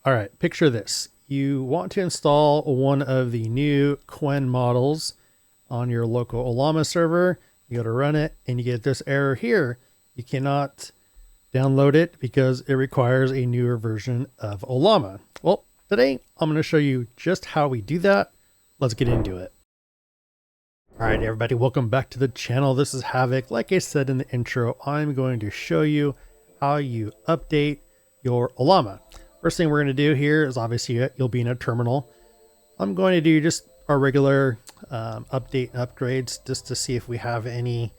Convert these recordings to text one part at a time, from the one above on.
All right, picture this. You want to install one of the new Quen models on your local Ollama server. You go to run it and you get this error here. You cannot download it because it requires a newer version of Ollama. Well, today I'm going to show you just how we do that. Let's get into it. All right, everybody, welcome back to the channel. This is HAVOK. Like I said in the intro, I'm going to show you how you update your Ollama. First thing we're going to do here is obviously you'll be in a terminal. I'm going to do just our regular update and upgrades just to see if we have any,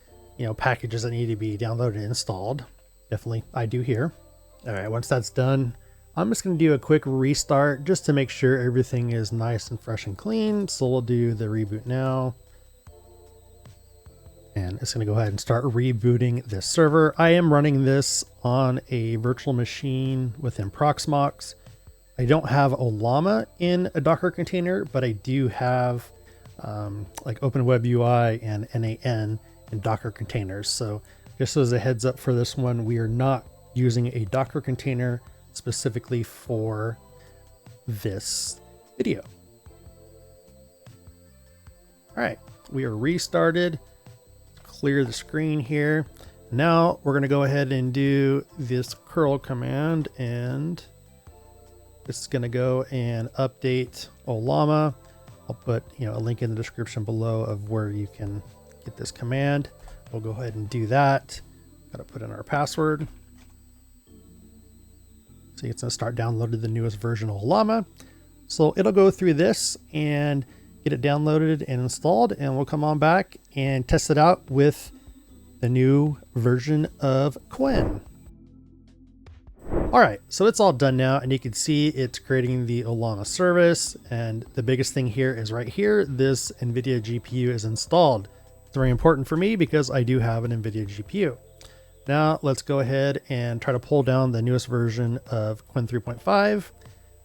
packages that need to be downloaded and installed. Definitely I do here. All right, once that's done, I'm just going to do a quick restart just to make sure everything is nice and fresh and clean. So we'll do the reboot now. And it's going to go ahead and start rebooting this server. I am running this on a virtual machine within Proxmox. I don't have Ollama in a Docker container, but I do have like OpenWebUI and NAN in Docker containers. So just as a heads up for this one, we are not using a Docker container specifically for this video. All right, we are restarted. Clear the screen here. Now we're going to go ahead and do this curl command, and this is going to go and update Ollama. I'll put a link in the description below of where you can get this command. We'll go ahead and do that. Got to put in our password. See, it's going to start downloading the newest version of Ollama. So it'll go through this and get it downloaded and installed, and we'll come on back and test it out with the new version of Quen. All right, so it's all done now, and you can see it's creating the Ollama service. And the biggest thing here is right here, this NVIDIA GPU is installed. It's very important for me because I do have an NVIDIA GPU. Now let's go ahead and try to pull down the newest version of Quen 3.5,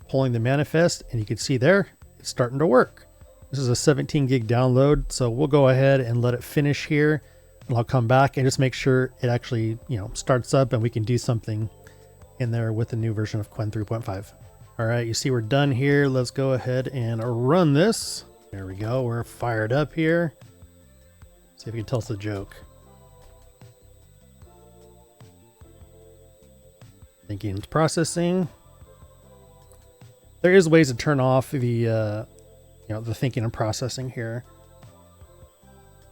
pulling the manifest, and you can see there, it's starting to work. This is a 17 gig download, so we'll go ahead and let it finish here, and I'll come back and just make sure it actually, starts up and we can do something in there with the new version of Quen 3.5. All right, you see we're done here. Let's go ahead and run this. There we go. We're fired up here. See if you can tell us a joke. Thinking it's processing. There is ways to turn off the the thinking and processing here.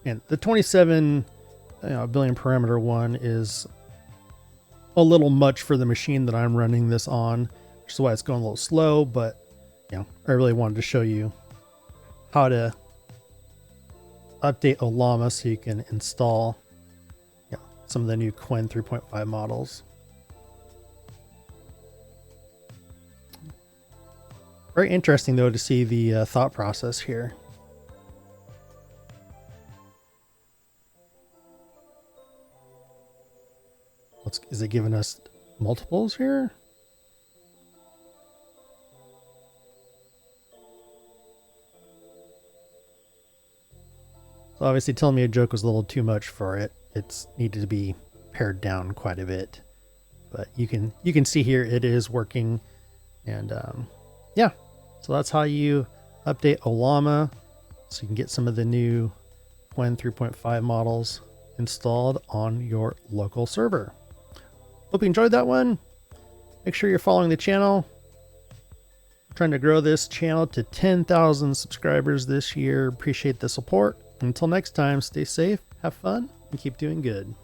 And the 27 billion parameter one is a little much for the machine that I'm running this on, which is why it's going a little slow, but I really wanted to show you how to update Ollama so you can install some of the new Quen 3.5 models. Very interesting, though, to see the thought process here. Is it giving us multiples here? So obviously telling me a joke was a little too much for it. It's needed to be pared down quite a bit. But you can see here it is working, and yeah. So that's how you update Ollama, so you can get some of the new Quen 3.5 models installed on your local server. Hope you enjoyed that one. Make sure you're following the channel. I'm trying to grow this channel to 10,000 subscribers this year. Appreciate the support. Until next time, stay safe, have fun, and keep doing good.